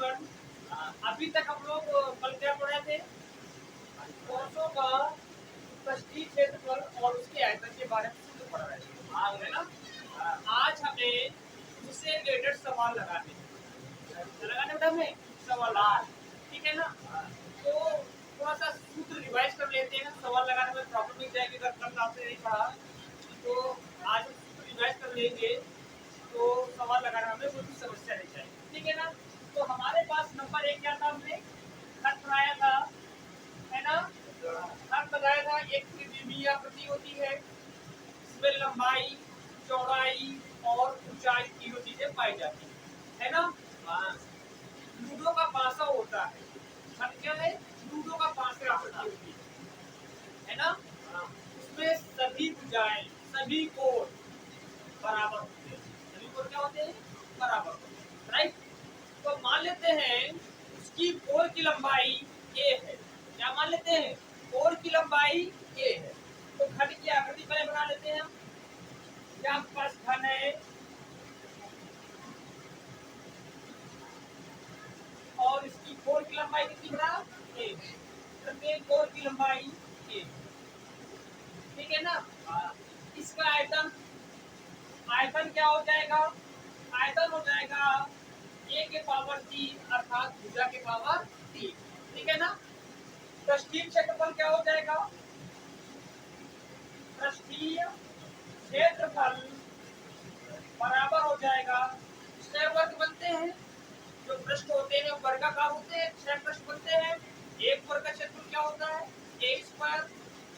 Student, अभी तक हम लोग कल क्या पढ़े थे? कोषों का पृष्ठीय क्षेत्रफल और उसके आयतन के बारे में शुद्ध पढ़ रहे थे, है ना? आज हमें उससे रिलेटेड सवाल लगाने बेटा हमें सवाल, ठीक है ना? तो थोड़ा सा सूत्र रिवाइज कर लेते हैं, सवाल लगाने में प्रॉब्लम नहीं जाएगी अगर कल आपने नहीं पढ़ा तो आज हम सूत्र रिवाइज कर लेंगे तो सवाल लगाने में कोई भी समस्या नहीं जाएगी, ठीक है ना? तो हमारे पास नंबर एक क्या था, हमने खत बनाया था, है ना? खत बताया था एक त्रिविमीय आकृति होती है, इसमें लंबाई, चौड़ाई और ऊंचाई तीनों चीजें पाई जाती है ना? लूडो का पासा होता है, खत क्या है? लूडो का पासा आकृति होती है ना? उसमें सभी भुजाएं, सभी कोण बराबर होते हैं, सभी कोण क्या होते हैं? बराबर होते हैं, राइट? तो मान लेते हैं उसकी कोण की लंबाई a है, क्या मान लेते हैं? कोण की लंबाई a है, तो घन की आकृति पहले बना लेते हैं हम। क्या आपके पास घन है और इसकी कोण की लंबाई कितनी बना? a, प्रत्येक कोण की लंबाई a, ठीक है ना? इसका आयतन, आयतन क्या हो जाएगा? आयतन हो जाएगा a के पावर 3 अर्थात भुजा के पावर 3, ठीक है ना? पृष्ठीय क्षेत्रफल क्या हो जाएगा? पृष्ठीय क्षेत्रफल बराबर हो जाएगा, 6 वर्ग बनते हैं, जो पृष्ठ होते हैं वर्गाकार होते हैं, 6 पृष्ठ बनते हैं, एक वर्ग का क्षेत्रफल क्या होता है? a स्क्वायर,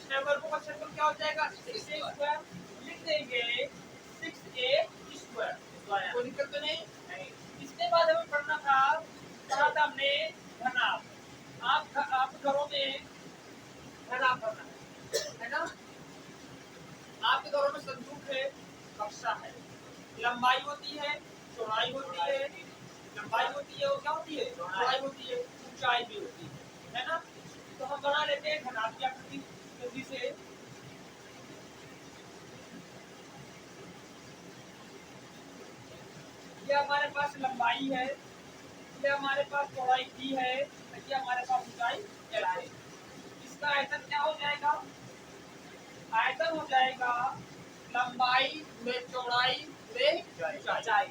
6 वर्गों का क्षेत्रफल क्या हो जाएगा? 6a स्क्वायर, लिख देंगे 6a स्क्वायर, कोई दिक्कत तो नहीं? इसके बाद हमें पढ़ना था, पढ़ा था हमने घनाभ। आप घरों में घनाभ पढ़ना है ना? आपके घरों में संदूक है, बक्सा है, लंबाई होती है, चौड़ाई होती है, लंबाई होती है और क्या होती है? चौड़ाई होती है, ऊंचाई भी होती है ना? तो हम बना लेते हैं घनाभ की आकृति जल्दी से। ये हमारे पास लंबाई है, ये हमारे पास चौड़ाई भी है, ये हमारे पास ऊंचाई है। इसका आयतन क्या हो जाएगा? आयतन हो जाएगा लंबाई गुणे चौड़ाई गुणे ऊंचाई।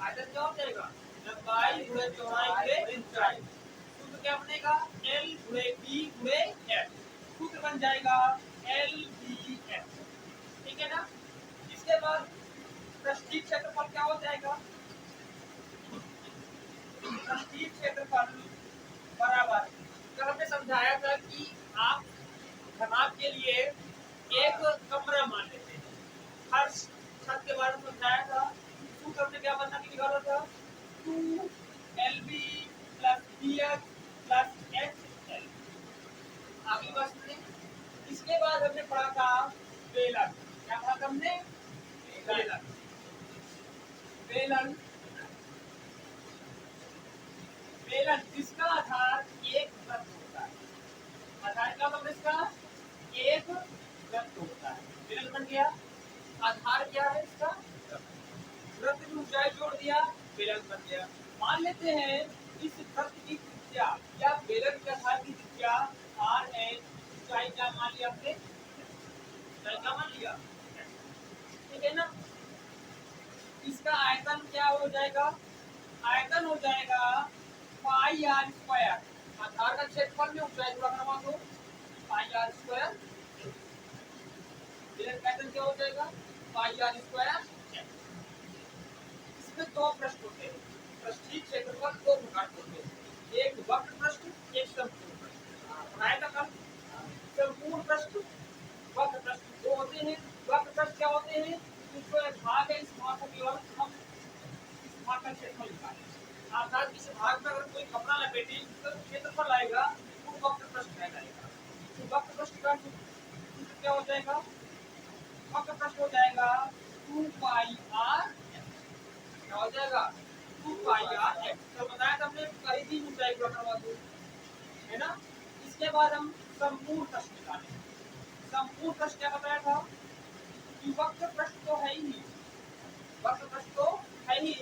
आयतन क्या हो जाएगा? लंबाई गुणे चौड़ाई गुणे ऊंचाई। सूत्र क्या बनेगा? L गुणे B गुणे F, सूत्र बन जाएगा LBF, ठीक है ना? इसके बाद पृष्ठीय क्षेत्रफल क्या हो जाएगा? पृष्ठीय क्षेत्रफल बराबर, कल हमने समझाया था कि आप घनाभ के लिए एक कमरा मान लेते हैं, हर छत के बारे में समझाया था। सूत्र हमने क्या बना के निकाला था? 2LB plus BF plus XL, आगे बस में। इसके बाद हमने पढ़ा था बेलन, क्या पढ़ा था हमने? बेलन, बेलन, बेलन जिसका आधार एक वृत्त होता है, आधार क्या मतलब इसका? एक वृत्त होता है, बेलन बन गया। आधार क्या है इसका? वृत्त की ऊंचाई जोड़ दिया, बेलन बन गया। मान लेते हैं इस वृत्त की त्रिज्या या बेलन के आधार की त्रिज्या r है, ऊंचाई क्या मान लिया हमने? ऊंचाई क्या मान लिया? ठीक है ना? इसका आयतन क्या हो जाएगा? आयतन हो जाएगा पाई आर स्क्वायर, आधार का क्षेत्रफल में ऊंचाई गुणा करवा दो, पाई आर स्क्वायर, बेलन का आयतन क्या हो जाएगा? पाई आर स्क्वायर। इसमें दो पृष्ठ होते हैं, पृष्ठीय क्षेत्रफल दो प्रकार के होते हैं, एक वक्र पृष्ठ, एक संपूर्ण पृष्ठ। बनाया था कल? संपूर्ण पृष्ठ, वक्र पृष्ठ दो होते हैं। वक्र पृष्ठ क्या होते हैं? इसको एक भाग है, इस भाग को केवल हम इस भाग का क्षेत्रफल निकालें, अर्थात इस भाग में अगर कोई कपड़ा लपेटे तो क्षेत्रफल आएगा, वो वक्र पृष्ठ कहलाएगा। तो वक्र पृष्ठ का सूत्र क्या हो जाएगा? वक्र पृष्ठ हो जाएगा 2 पाई r, क्या हो जाएगा? 2 पाई r x। तो बताया था हमने परिधि ऊंचाई गुणा करवा दो, है ना? इसके बाद हम संपूर्ण पृष्ठ निकालें। संपूर्ण पृष्ठ क्या बताया था? कि वक्र पृष्ठ तो है ही, वक्र पृष्ठ तो है ही,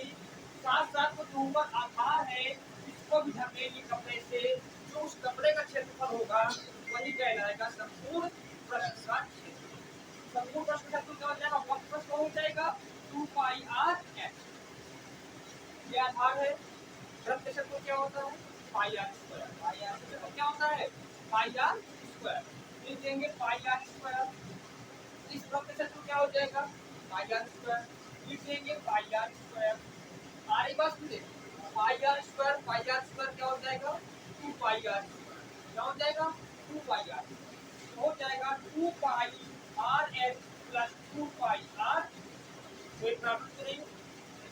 साथ साथ वो जो ऊपर आधार है इसको कहलाएगा संपूर्ण प्रश्न का क्षेत्रफल। संपूर्ण प्रश्न का क्या हो जाएगा, वक्र प्रश्न हो जाएगा 2 पाई r h। ये आधार है। वृत्त का क्षेत्रफल क्या होता है, पाई r स्क्वायर। पाई r क्षेत्रफल क्या होता है, पाई r स्क्वायर। लिख देंगे पाई r स्क्वायर। इस वृत्त का क्षेत्रफल क्या हो जाएगा, पाई r स्क्वायर। लिख देंगे पाई r स्क्वायर। आरी बात सुनिए, पाई r स्क्वायर क्या हो जाएगा, 2 पाई r स्क्वायर। क्या हो जाएगा, 2 पाई r हो जाएगा 2 पाई r h प्लस 2 पाई r। कोई प्रॉब्लम तो नहीं।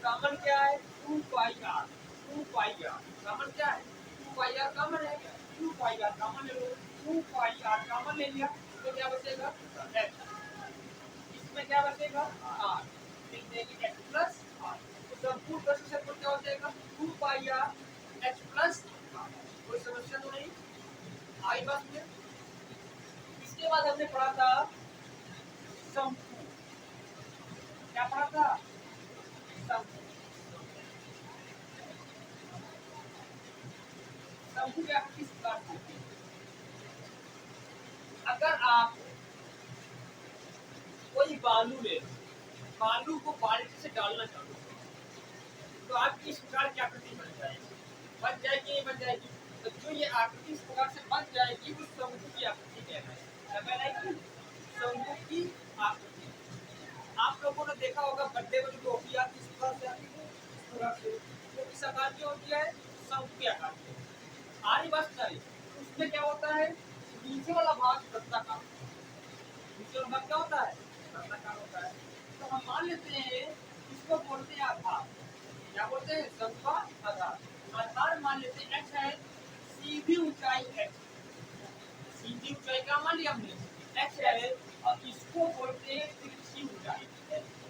कॉमन क्या है, 2 पाई r। 2 पाई r कॉमन क्या है, 2 पाई r कॉमन है। 2 पाई r कॉमन ले लो। 2 पाई r कॉमन ले लिया तो क्या बचेगा, h। इसमें क्या बचेगा, r। लिख देंगे h प्लस r। तो संपूर्ण प्रश्न क्षेत्रफल क्या हो जाएगा, 2 पाई r h प्लस r। कोई समस्या तो नहीं आई बात में। इसके बाद हमने पढ़ा था संपूर्ण। क्या पढ़ा था, संपूर्ण। संपूर्ण या किस प्रकार से, अगर आप कोई बालू ले, बालू को बाल्टी से डालना चाहो तो आपकी इस प्रकार की आकृति बन जाएगी। बन जाएगी नहीं बन जाएगी, तो जो ये आकृति इस प्रकार से बन जाएगी उस शंकु की आकृति कहलाएगी। शंकु की आकृति। आप लोगों ने देखा होगा बर्थडे में जो टोपी आती है इस प्रकार से आती है, इस प्रकार से, वो किस आकार की होती है, शंकु के आकार की। आरी बात नहीं, उसमें क्या होता है, नीचे वाला भाग वृत्ताकार, नीचे वाला भाग क्या होता है, वृत्ताकार होता है। तो हम मान लेते हैं इसको बोलते हैं आधार। क्या बोलते हैं, शंकु का आधार। आधार मान लेते हैं h है, सीधी ऊंचाई h। सीधी ऊंचाई क्या मान लिया हमने, h है, और इसको बोलते हैं तिरछी ऊंचाई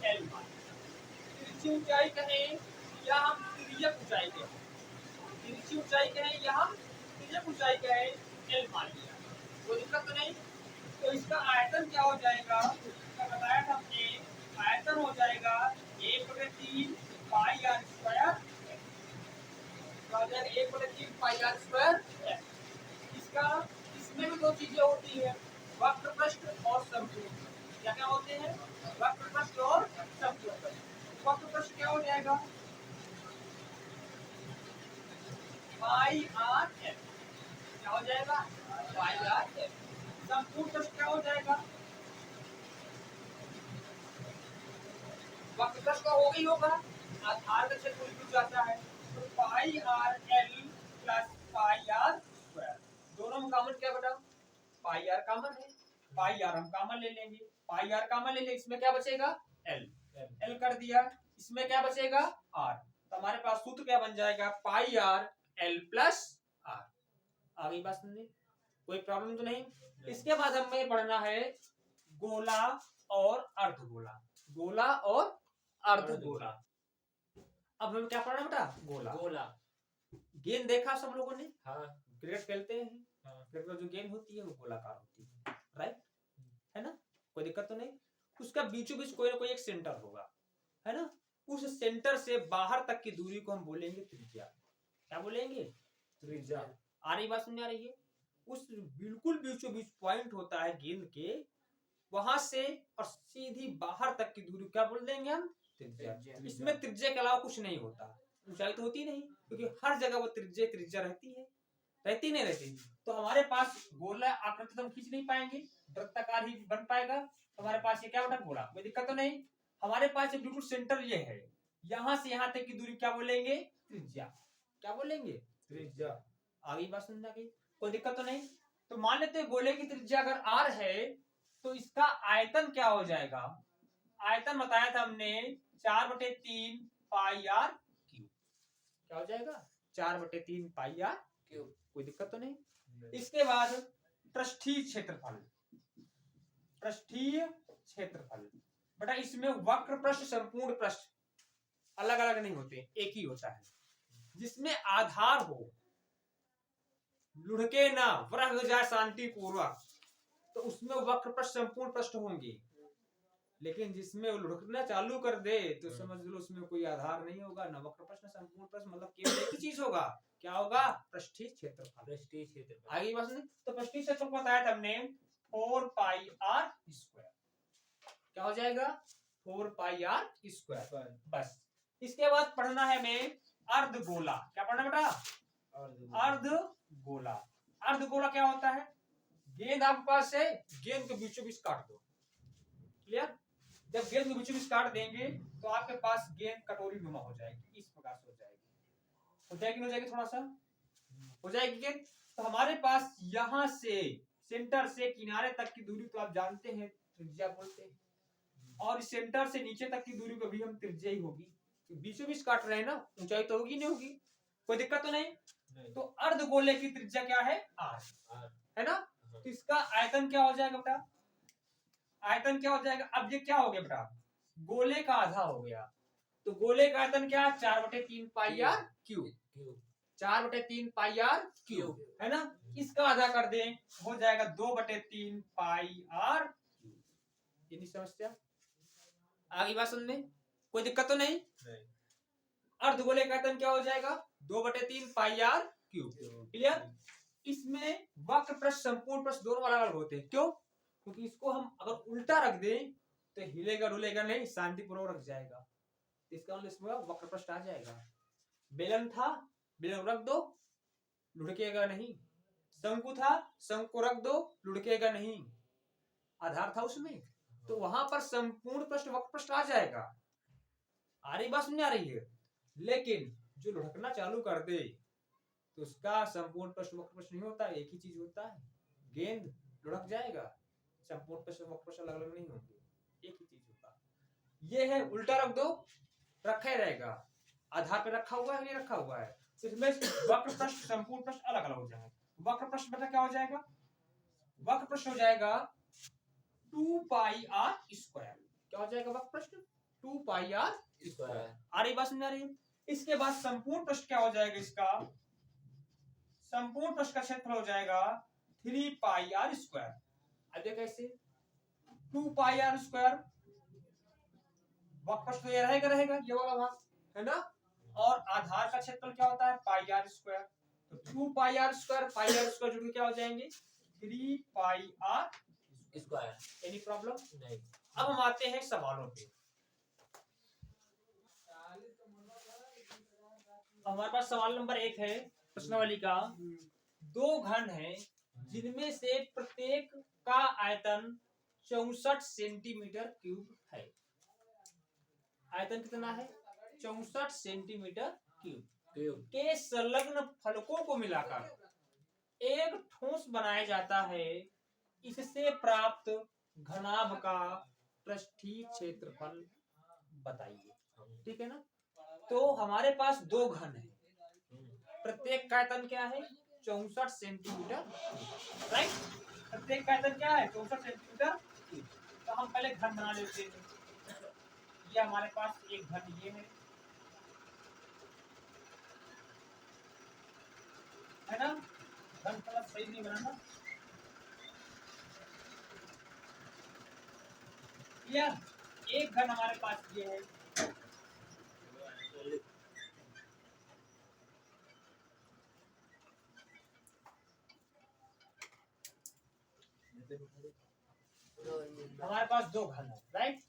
l मान। तिरछी ऊंचाई कहें या हम तिर्यक ऊंचाई कहें, तिरछी ऊंचाई कहें या हम तिर्यक ऊंचाई कहें, l मान लिया, कोई दिक्कत तो नहीं। तो इसका आयतन क्या हो जाएगा, इसका बताया था हमने, आयतन हो जाएगा 1/3 पाई r स्क्वायर। 1/3 पाई r स्क्वायर। इसका, इसमें भी दो चीजें होती है, वक्र पृष्ठ और संपूर्ण। क्या क्या होते हैं, वक्र पृष्ठ और संपूर्ण। वक्र पृष्ठ क्या हो जाएगा, पाई r f। क्या हो जाएगा, पाई r f। संपूर्ण पृष्ठ क्या हो जाएगा, वक्र पृष्ठ का होगा ही होगा, आधार का क्षेत्रफल जुड़ जाता है। तो पाई r l plus pi r square. दोनों में कॉमन क्या बेटा, पाई r कॉमन है, पाई r हम कॉमन ले लेंगे, पाई r कॉमन ले लेंगे, इसमें क्या बचेगा, l। l कर दिया, इसमें क्या बचेगा, r। तो हमारे पास सूत्र क्या बन जाएगा, पाई r l प्लस r। आ गई बात समझे, कोई प्रॉब्लम तो नहीं। इसके बाद हमें पढ़ना है गोला और अर्धगोला। गोला और अर्धगोला। अब हमें क्या पढ़ना बेटा, गोला। गोला गेंद देखा सब लोगों ने, हाँ, क्रिकेट खेलते हैं, हाँ, क्रिकेट में जो गेंद होती है वो गोलाकार होती है, राइट, है ना, कोई दिक्कत तो नहीं। उसका बीचों बीच कोई ना कोई एक सेंटर होगा, है ना, उस सेंटर से बाहर तक की दूरी को हम बोलेंगे त्रिज्या। क्या बोलेंगे, त्रिज्या। आ रही बात, समझ आ रही है। उस बिल्कुल बीचों बीच पॉइंट होता है गेंद के, वहां से और सीधी बाहर तक की दूरी क्या बोल देंगे हम, त्रिज्या। इसमें त्रिज्या के अलावा कुछ नहीं होता, ऊंचाई तो होती नहीं, क्योंकि हर जगह वो त्रिज्या त्रिज्या रहती है, रहती नहीं रहती। तो हमारे पास गोला आकृति तो हम खींच नहीं पाएंगे, वृत्ताकार ही बन पाएगा। तो हमारे पास ये क्या बेटा, गोला, कोई दिक्कत तो नहीं। हमारे पास बिल्कुल सेंटर ये है, यहां से यहां तक की दूरी क्या बोलेंगे, त्रिज्या। क्या बोलेंगे, त्रिज्या। आगे बात समझ आ गई, कोई दिक्कत तो नहीं। तो मान लेते हैं गोले की त्रिज्या अगर r है तो इसका आयतन क्या हो जाएगा, आयतन बताया था हमने 4/3 पाई r क्यूब। क्या हो जाएगा, 4/3 पाई r क्यूब। कोई दिक्कत तो नहीं। इसके बाद पृष्ठीय क्षेत्रफल। पृष्ठीय क्षेत्रफल बेटा, इसमें वक्र पृष्ठ संपूर्ण पृष्ठ अलग अलग नहीं होते, एक ही होता है। जिसमें आधार हो, लुढ़के ना, वृह जाए शांति पूर्वक, तो उसमें वक्र पृष्ठ संपूर्ण पृष्ठ होंगे। लेकिन जिसमें लुढ़कना चालू कर दे तो समझ लो उसमें कोई आधार नहीं होगा, ना वक्र पृष्ठ संपूर्ण पृष्ठ, मतलब केवल एक ही चीज होगा, क्या होगा? पृष्ठीय क्षेत्रफल। पृष्ठीय क्षेत्रफल। आगे बस तो पृष्ठीय क्षेत्रफल बताया था हमने 4 पाई आर स्क्वायर। क्या हो जाएगा? 4 पाई आर स्क्वायर। बस इसके बाद पढ़ना है हमें अर्धगोला। क्या पढ़ना बेटा? अर्धगोला। अर्धगोला क्या होता है? गेंद आपके पास है, गेंद के बीचों बीच काट दो। क्लियर? जब गेंद के बीचों बीच काट देंगे तो आपके पास गेंद कटोरी नुमा हो जाएगी, इस प्रकार से हो जाएगी। हो जाएगी हो जाएगी, थोड़ा सा हो जाएगी गेंद। तो हमारे पास यहां से सेंटर से किनारे तक की दूरी तो आप जानते हैं त्रिज्या बोलते हैं, और सेंटर से नीचे तक की दूरी को भी हम त्रिज्या ही होगी। तो बीचों बीच काट रहे हैं ना, ऊंचाई तो होगी नहीं होगी, कोई दिक्कत तो नहीं। तो अर्धगोले की त्रिज्या क्या है? आर, है ना? तो इसका आयतन क्या हो जाएगा बेटा? आयतन क्या हो जाएगा? अब ये क्या हो गया बेटा? गोले का आधा हो गया। तो गोले का आयतन क्या? 4/3 pi r cube. 4/3 pi r cube, है ना? इसका आधा कर दें, हो जाएगा 2/3 पाई आर क्यूब। ये नहीं समस्या? आगे बात सुनने, कोई दिक्कत तो नहीं? अर्धगोले का आयतन क्या हो जाएगा? 2/3 पाई आर क्यूब। क्लियर? इसमें वक्र पृष्ठ संपूर्ण पृष्ठ दोनों अलग अलग होते हैं। क्यों? क्योंकि इसको हम अगर उल्टा रख दें तो हिलेगा डुलेगा नहीं, शांतिपूर्वक रख जाएगा। इसका मतलब इसमें वक्र पृष्ठ आ जाएगा। बेलन था, बेलन रख दो, लुढ़केगा नहीं। शंकु था, शंकु रख दो, लुढ़केगा नहीं। आधार था उसमें, तो वहां पर संपूर्ण पृष्ठ वक्र पृष्ठ आ जाएगा। आ रही बात? समझ आ रही है? लेकिन जो लुढ़कना चालू कर दे तो उसका संपूर्ण पृष्ठ वक्र पृष्ठ नहीं होता, एक ही चीज होता है। गेंद लुढ़क जाएगा, संपूर्ण पृष्ठ वक्र पृष्ठ अलग अलग नहीं होंगे, एक ही चीज होगा। ये है उल्टा रख दो, रखा ही रहेगा। आधार पे रखा हुआ है नहीं रखा हुआ है, इसमें वक्र पृष्ठ संपूर्ण पृष्ठ अलग अलग हो जाएंगे। वक्र पृष्ठ बेटा क्या हो जाएगा? वक्र पृष्ठ हो जाएगा 2 पाई आर स्क्वायर। क्या हो जाएगा वक्र पृष्ठ? 2 पाई आर स्क्वायर। आ रही बात? समझ आ रही है? इसके बाद संपूर्ण पृष्ठ क्या हो जाएगा? इसका संपूर्ण पृष्ठ का क्षेत्रफल हो जाएगा 3 पाई आर स्क्वायर। अब देखो कैसे? 2 पाई आर स्क्वायर, वक्र पृष्ठ तो ये रहेगा ये वाला भाग, है ना? और आधार का क्षेत्रफल क्या होता है? Pi r square. तो 2 pi r square, pi r square जुड़ के क्या हो जाएंगे? 3 pi r square. Any problem? नहीं। अब हम आते हैं सवालों पे। हमारे पास सवाल नंबर 1 है प्रश्नावली का। दो घन है जिनमें से प्रत्येक का आयतन 64 सेंटीमीटर क्यूब है। आयतन कितना है? 64 सेंटीमीटर क्यूब के संलग्न फलकों को मिलाकर एक ठोस बनाया जाता है। इससे प्राप्त घनाभ का पृष्ठीय क्षेत्रफल बताइए। ठीक है ना? तो हमारे पास दो घन है, प्रत्येक का आयतन क्या है? 64 सेंटीमीटर, राइट? प्रत्येक का आयतन क्या है? 64 सेंटीमीटर। तो हम पहले घन बना लेते हैं। ये हमारे पास एक घन ये है ना? घन थोड़ा सही नहीं बनाना। क्लियर? एक घन हमारे पास ये है, हमारे पास दो घन है, राइट?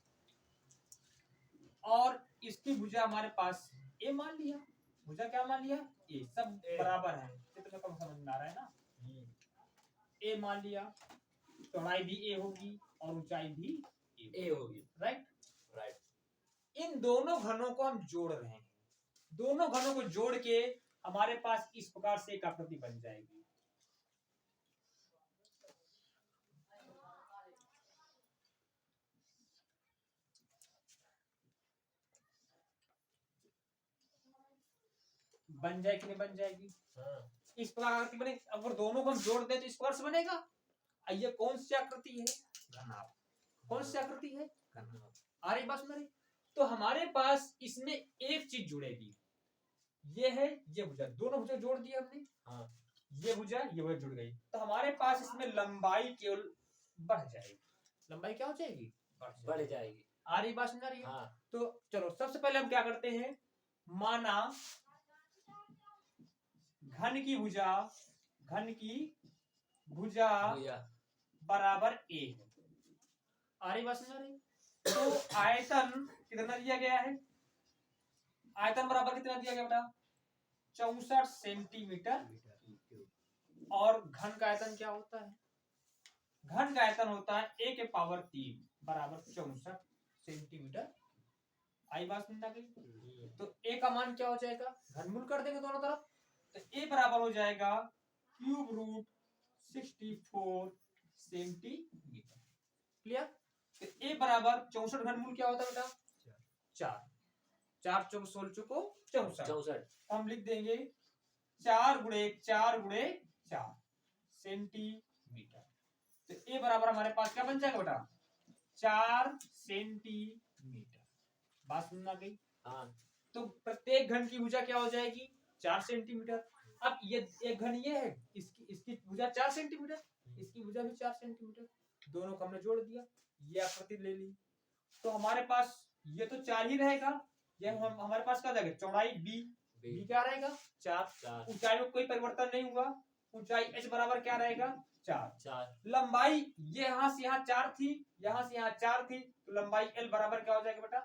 और इसकी भुजा हमारे पास ए मान लिया। भुजा क्या मान लिया? ए। सब बराबर है, चित्र में कम समझ में आ रहा है ना? ए मान लिया, चौड़ाई भी ए होगी और ऊंचाई भी ए होगी, राइट? राइट। इन दोनों घनों को हम जोड़ रहे हैं। दोनों घनों को जोड़ के हमारे पास इस प्रकार से एक आकृति बन जाएगी। बन जाएगी नहीं बन जाएगी? हाँ। इस प्रकार आकृति बनेगी। अगर दोनों को हम जोड़ दें तो इस प्रकार से बनेगा। ये कौन सी आकृति है? घनाभ। कौन सी आकृति है? घनाभ। आ रही बात मेरी? तो हमारे पास इसमें एक चीज जुड़ेगी, ये है ये भुजा। दोनों भुजा जोड़ दिए हमने। हाँ। ये भुजा जुड़ गई, तो हमारे पास इसमें लंबाई केवल बढ़ जाएगी। लंबाई क्या हो जाएगी? बढ़ जाएगी। आ रही बात समझ रही है? हाँ। तो चलो सबसे पहले हम क्या करते हैं, माना घन की भुजा बराबर a है। आ रही बात समझ आ रही? तो आयतन कितना दिया गया है? आयतन बराबर कितना दिया गया बेटा? 64 सेंटीमीटर। और घन का आयतन क्या होता है? घन का आयतन होता है a के पावर 3 बराबर 64 सेंटीमीटर। आई बात समझ आ गई? तो a का मान क्या हो जाएगा? घनमूल कर देंगे दोनों तरफ, तो a बराबर हो जाएगा क्यूब रूट 64 सेंटीमीटर। क्लियर? तो a बराबर 64 घनमूल क्या होता है बेटा? 4। 4 चौक 16 चौको 64। हम लिख देंगे 4 गुणे 4 गुणे 4 सेंटीमीटर। तो a बराबर हमारे पास क्या बन जाएगा बेटा? 4 सेंटीमीटर। बात समझ आ गई? हाँ। तो प्रत्येक घन की भुजा क्या हो जाएगी? 4 सेंटीमीटर। अब ये एक घन ये है, इसकी भुजा 4 सेंटीमीटर, इसकी भुजा भी 4 सेंटीमीटर, दोनों को हमने जोड़ दिया, ये आकृति ले ली। तो हमारे पास ये तो 4 ही रहेगा, ये हमारे पास क्या जाएगा? चौड़ाई b क्या रहेगा? 4। ऊंचाई में कोई परिवर्तन नहीं हुआ, ऊंचाई h बराबर क्या रहेगा? 4। लंबाई ये यहाँ से यहाँ 4 थी, यहाँ से यहाँ 4 थी, तो लंबाई l बराबर क्या हो जाएगा बेटा?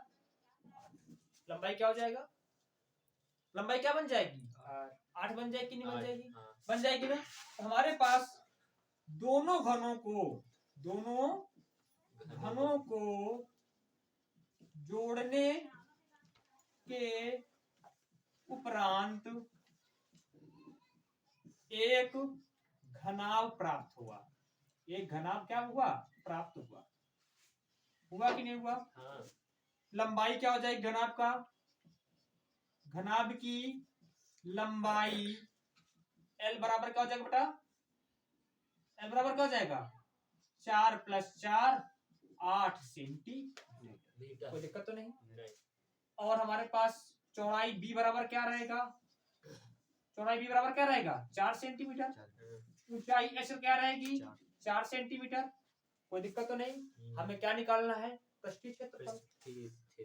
लंबाई क्या हो जाएगा? लंबाई क्या बन जाएगी? 8 बन जाएगी कि नहीं बन जाएगी? बन जाएगी ना। तो हमारे पास दोनों घनों को जोड़ने के उपरांत एक घनाभ प्राप्त हुआ। एक घनाभ क्या हुआ? प्राप्त हुआ। हुआ कि नहीं हुआ? हाँ। लंबाई क्या हो जाएगी घनाभ का? घनाभ की लंबाई L बराबर क्या हो जाएगा बेटा? L बराबर क्या हो जाएगा? 4 + 4 8 सेंटीमीटर। कोई दिक्कत तो नहीं? और हमारे पास चौड़ाई b बराबर क्या रहेगा? चौड़ाई b बराबर क्या रहेगा? 4 सेंटीमीटर। ऊंचाई h क्या रहेगी? 4 सेंटीमीटर। कोई दिक्कत तो नहीं? हमें क्या निकालना है? पृष्ठीय क्षेत्रफल।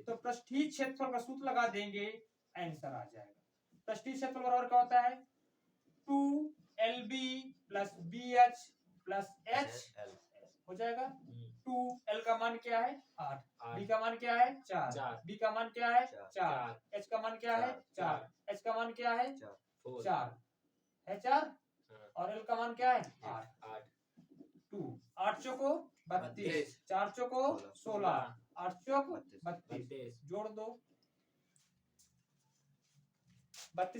तो पृष्ठीय क्षेत्रफल का सूत्र लगा देंगे, आंसर आ जाएगा। पृष्ठीय क्षेत्रफल बराबर क्या होता है? 2lb + bh + h हो जाएगा। 2l का मान क्या है? 8। b का मान क्या है? 4। b का मान क्या है? 4। h का मान क्या है? 4। h का मान क्या है? 4 है 4। और l का मान क्या है? 8। 2 8 चौको 32, 4 चौको 16, 8 चौक 32, जोड़ दो 32।